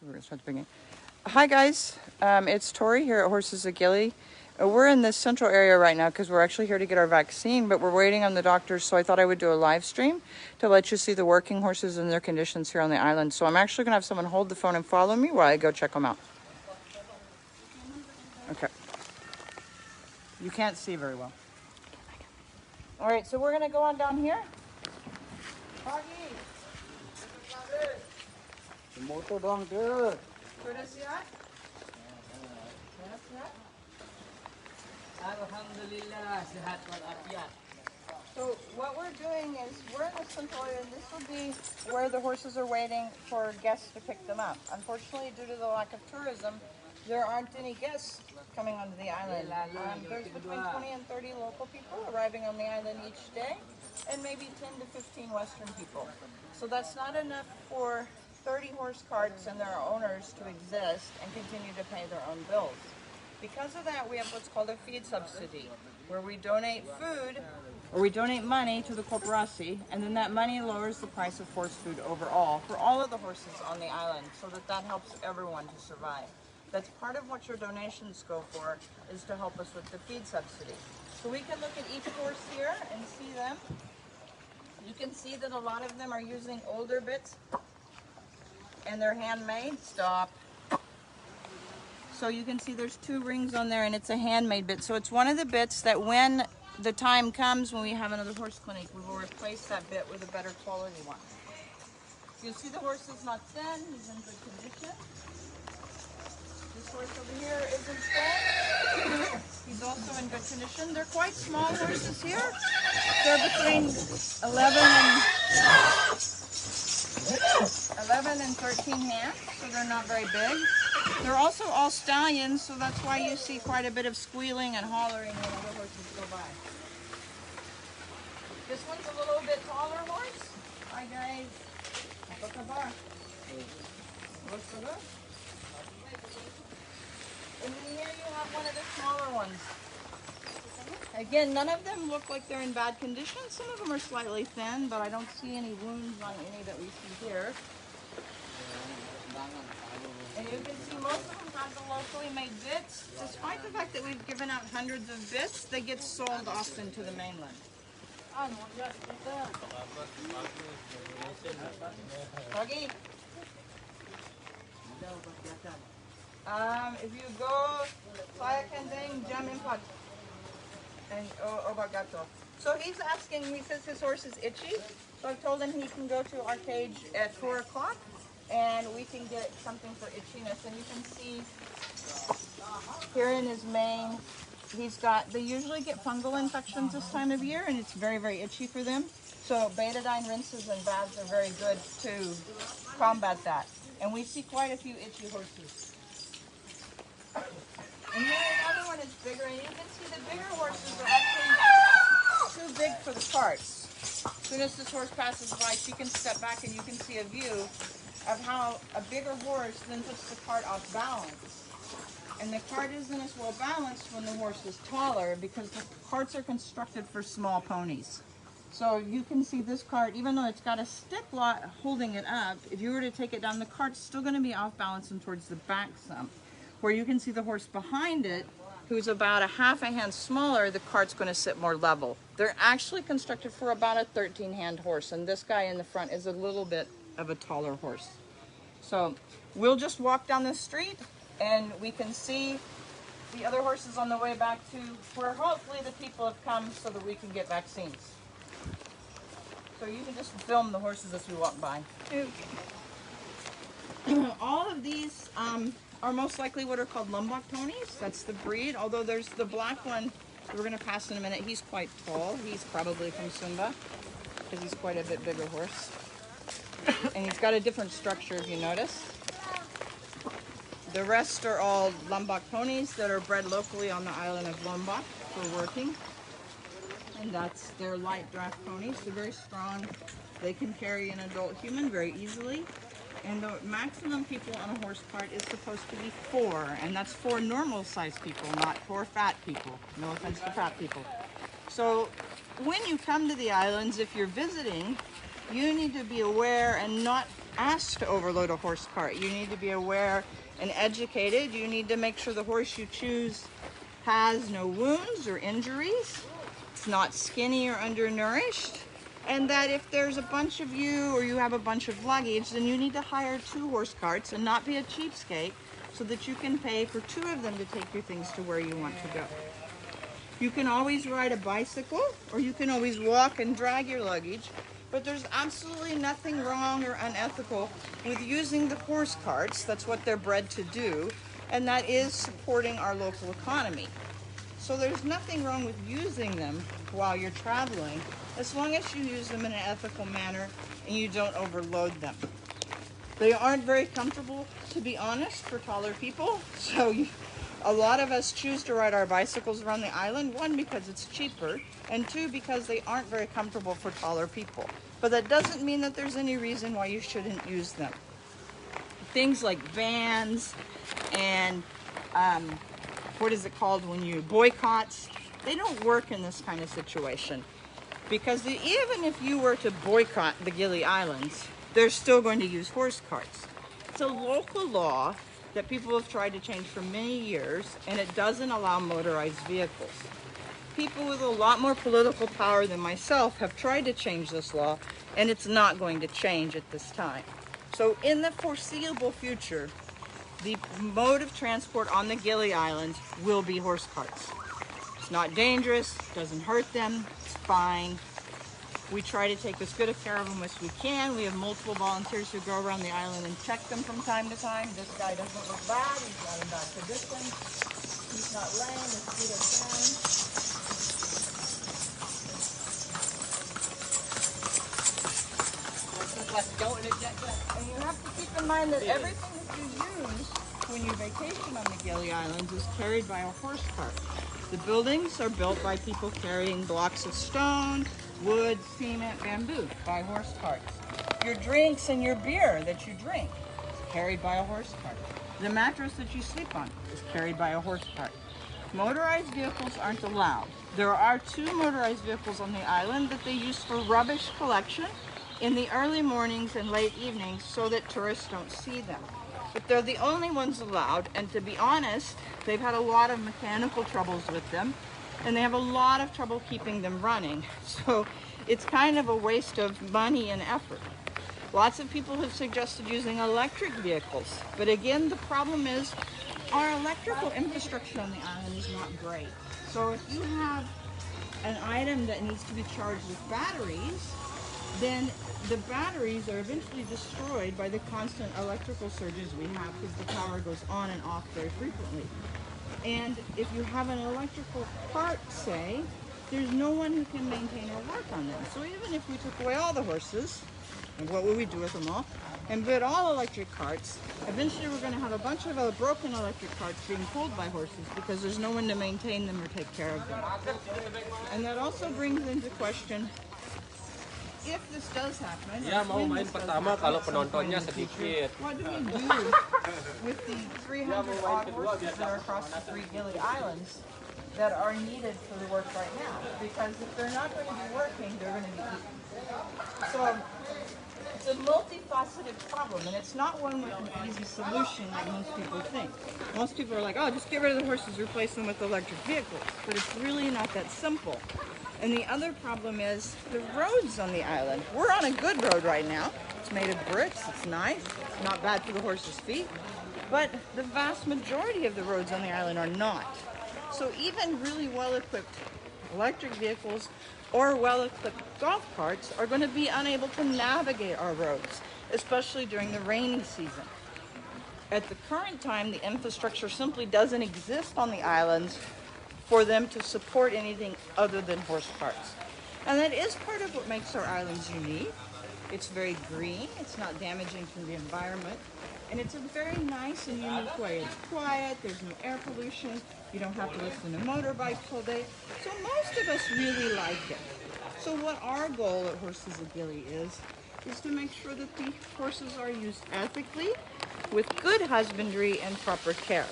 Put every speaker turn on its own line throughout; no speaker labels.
We're gonna start the beginning. Hi guys, it's Tori here at Horses of Gili. We're in this central area right now because we're actually here to get our vaccine, but we're waiting on the doctors, so I thought I would do a live stream to let you see the working horses and their conditions here on the island. So I'm actually gonna have someone hold the phone and follow me while I go check them out. Okay. You can't see very well. All right, so we're gonna go on down here.
Motor doang tu.
Sudah siap?
Alhamdulillah sehat walafiat.
So what we're doing is we're in the central area, and this would be where the horses are waiting for guests to pick them up. Unfortunately, due to the lack of tourism, there aren't any guests coming onto the island. There's between 20 and 30 local people arriving on the island each day, and maybe 10 to 15 Western people. So that's not enough for 30 horse carts and their owners to exist and continue to pay their own bills. Because of that, we have what's called a feed subsidy, where we donate food, or we donate money to the corporacy, and then that money lowers the price of horse food overall for all of the horses on the island, so that helps everyone to survive. That's part of what your donations go for, is to help us with the feed subsidy. So we can look at each horse here and see them. You can see that a lot of them are using older bits, and they're handmade. Stop. So you can see there's 2 rings on there, and it's a handmade bit. So it's one of the bits that when the time comes when we have another horse clinic, we will replace that bit with a better quality one. You'll see the horse is not thin, he's in good condition. This horse over here isn't thin, he's also in good condition. They're quite small horses here. They're between 11 and 13 hands, so they're not very big. They're also all stallions, so that's why you see quite a bit of squealing and hollering when other horses go by. This one's a little bit taller horse. Hi guys. Apa kabar? What's the good? And then here you have one of the smaller ones. Again, none of them look like they're in bad condition. Some of them are slightly thin, but I don't see any wounds on any that we see here. And you can see most of them have the locally made bits. Despite the fact that we've given out hundreds of bits, they get sold often to the mainland. Pagi. If you go, saya kandang jam 4. And obat gato. So he's asking, he says his horse is itchy. So I've told him he can go to our cage at 4 o'clock and we can get something for itchiness. And you can see here in his mane, they usually get fungal infections this time of year, and it's very, very itchy for them. So betadine rinses and baths are very good to combat that. And we see quite a few itchy horses. And here another one is bigger, and you can see the bigger horses are actually too big for the carts. As soon as this horse passes by, she can step back and you can see a view of how a bigger horse then puts the cart off balance. And the cart isn't as well balanced when the horse is taller, because the carts are constructed for small ponies. So you can see this cart, even though it's got a stick lot holding it up, if you were to take it down, the cart's still going to be off balance and towards the back some. Where you can see the horse behind it, who's about a half a hand smaller, the cart's going to sit more level. They're actually constructed for about a 13-hand horse, and this guy in the front is a little bit of a taller horse. So we'll just walk down the street and we can see the other horses on the way back to where hopefully the people have come so that we can get vaccines. So you can just film the horses as we walk by. Okay. All of these are most likely what are called Lombok ponies. That's the breed, although there's the black one we're going to pass in a minute. He's quite tall. He's probably from Sumba because he's quite a bit bigger horse. And he's got a different structure, if you notice. The rest are all Lombok ponies that are bred locally on the island of Lombok for working. And they're light draft ponies. They're very strong. They can carry an adult human very easily. And the maximum people on a horse cart is supposed to be 4, and that's 4 normal-sized people, not 4 fat people. No offense to fat people. So when you come to the islands, if you're visiting, you need to be aware and not asked to overload a horse cart. You need to be aware and educated. You need to make sure the horse you choose has no wounds or injuries. It's not skinny or undernourished. And that if there's a bunch of you or you have a bunch of luggage, then you need to hire 2 horse carts and not be a cheapskate so that you can pay for 2 of them to take your things to where you want to go. You can always ride a bicycle or you can always walk and drag your luggage, but there's absolutely nothing wrong or unethical with using the horse carts. That's what they're bred to do, and that is supporting our local economy. So there's nothing wrong with using them while you're traveling, as long as you use them in an ethical manner and you don't overload them. They aren't very comfortable, to be honest, for taller people. So a lot of us choose to ride our bicycles around the island, 1, because it's cheaper, and 2, because they aren't very comfortable for taller people. But that doesn't mean that there's any reason why you shouldn't use them. Things like vans and what is it called when you boycotts, they don't work in this kind of situation, because even if you were to boycott the Gili Islands, they're still going to use horse carts. It's a local law that people have tried to change for many years, and it doesn't allow motorized vehicles. People with a lot more political power than myself have tried to change this law, and it's not going to change at this time. So in the foreseeable future, the mode of transport on the Gili Islands will be horse carts. It's not dangerous, doesn't hurt them, it's fine. We try to take as good a care of them as we can. We have multiple volunteers who go around the island and check them from time to time. This guy doesn't look bad, he's not in bad condition, he's not lame, his feet are fine. And you have to keep in mind that everything that you use when you vacation on the Gili Islands is carried by a horse cart. The buildings are built by people carrying blocks of stone, wood, cement, bamboo by horse carts. Your drinks and your beer that you drink is carried by a horse cart. The mattress that you sleep on is carried by a horse cart. Motorized vehicles aren't allowed. There are 2 motorized vehicles on the island that they use for rubbish collection in the early mornings and late evenings so that tourists don't see them. But they're the only ones allowed, and to be honest, they've had a lot of mechanical troubles with them, and they have a lot of trouble keeping them running. So it's kind of a waste of money and effort. Lots of people have suggested using electric vehicles, but again, the problem is our electrical infrastructure on the island is not great. So if you have an item that needs to be charged with batteries, then the batteries are eventually destroyed by the constant electrical surges we have, because the power goes on and off very frequently. And if you have an electrical cart, say, there's no one who can maintain or work on them. So even if we took away all the horses, and what would we do with them all, and build all electric carts, eventually we're going to have a bunch of broken electric carts being pulled by horses because there's no one to maintain them or take care of them. And that also brings into question, if this does happen,
Dia mau main pertama kalau penontonnya sedikit.
what do we do with the 300 odd horses that are across the 3 Gili Islands that are needed for the work right now? Because if they're not going to be working, they're going to be eaten. So it's a multifaceted problem, and it's not one with an easy solution like most people think. Most people are like, oh, just get rid of the horses, replace them with electric vehicles. But it's really not that simple. And the other problem is the roads on the island. We're on a good road right now. It's made of bricks, it's nice, it's not bad for the horses' feet. But the vast majority of the roads on the island are not. So even really well-equipped electric vehicles or well-equipped golf carts are going to be unable to navigate our roads, especially during the rainy season. At the current time, the infrastructure simply doesn't exist on the islands for them to support anything other than horse carts. And that is part of what makes our islands unique. It's very green, it's not damaging to the environment, and it's a very nice and unique way. It's quiet, there's no air pollution, you don't have to listen to motorbikes all day. So most of us really like it. So what our goal at Horses of Gili is to make sure that the horses are used ethically, with good husbandry and proper care.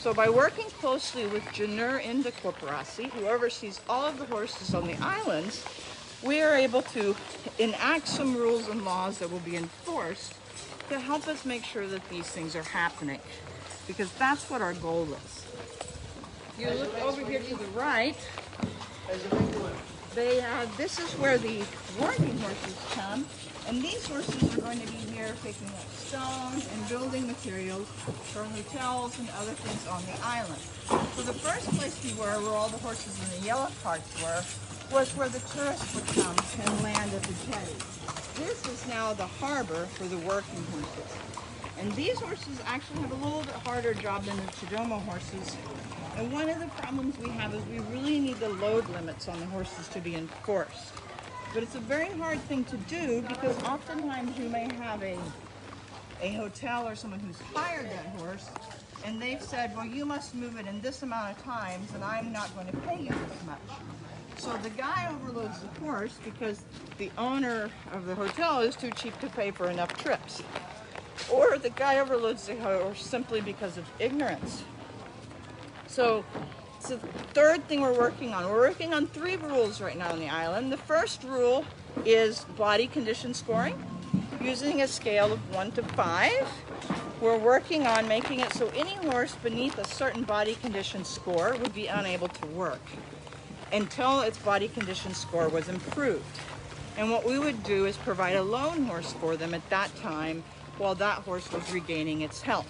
So by working closely with Janur Inda Corporasi, who oversees all of the horses on the islands, we are able to enact some rules and laws that will be enforced to help us make sure that these things are happening, because that's what our goal is. If you look over here to the right, this is where the working horses come, and these horses are going to be here picking up stones and building materials for hotels and other things on the island. So the first place we were, where all the horses in the yellow carts were, was where the tourists would come and land at the jetty. This is now the harbor for the working horses. And these horses actually have a little bit harder job than the Chidoma horses. And one of the problems we have is we really need the load limits on the horses to be enforced. But it's a very hard thing to do because oftentimes you may have a hotel or someone who's hired that horse, and they've said, well, you must move it in this amount of times and I'm not going to pay you this much. So the guy overloads the horse because the owner of the hotel is too cheap to pay for enough trips. Or the guy overloads the horse simply because of ignorance. So it's the third thing we're working on. We're working on 3 rules right now on the island. The first rule is body condition scoring, using a scale of 1 to 5. We're working on making it so any horse beneath a certain body condition score would be unable to work until its body condition score was improved. And what we would do is provide a loan horse for them at that time while that horse was regaining its health.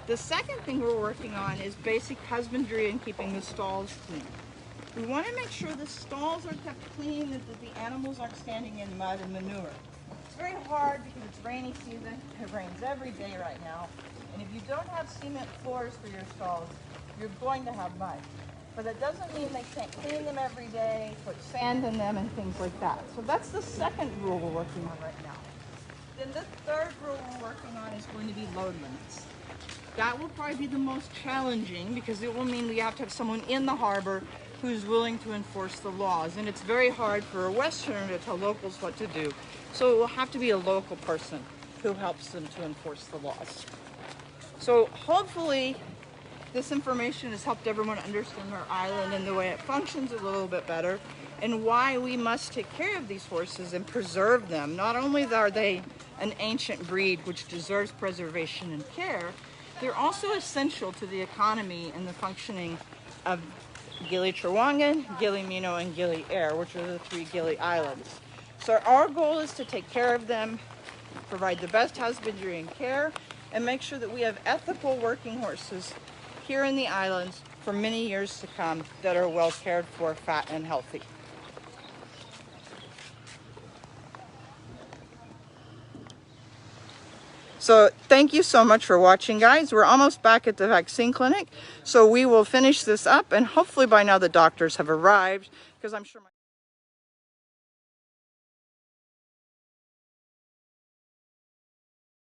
The second thing we're working on is basic husbandry and keeping the stalls clean. We want to make sure the stalls are kept clean and that the animals aren't standing in mud and manure. It's very hard because it's rainy season. It rains every day right now. And if you don't have cement floors for your stalls, you're going to have mud. But that doesn't mean they can't clean them every day, put sand in them and things like that. So that's the second rule we're working on right now. Then the third rule we're working on is going to be load limits. That will probably be the most challenging because it will mean we have to have someone in the harbor who's willing to enforce the laws. And it's very hard for a Westerner to tell locals what to do. So it will have to be a local person who helps them to enforce the laws. So hopefully this information has helped everyone understand our island and the way it functions a little bit better and why we must take care of these horses and preserve them. Not only are they an ancient breed which deserves preservation and care, they're also essential to the economy and the functioning of Gili Trawangan, Gili Mino, and Gili Air, which are the 3 Gili islands. So our goal is to take care of them, provide the best husbandry and care, and make sure that we have ethical working horses here in the islands for many years to come that are well cared for, fat, and healthy. So thank you so much for watching, guys. We're almost back at the vaccine clinic, so we will finish this up, and hopefully by now the doctors have arrived, because I'm sure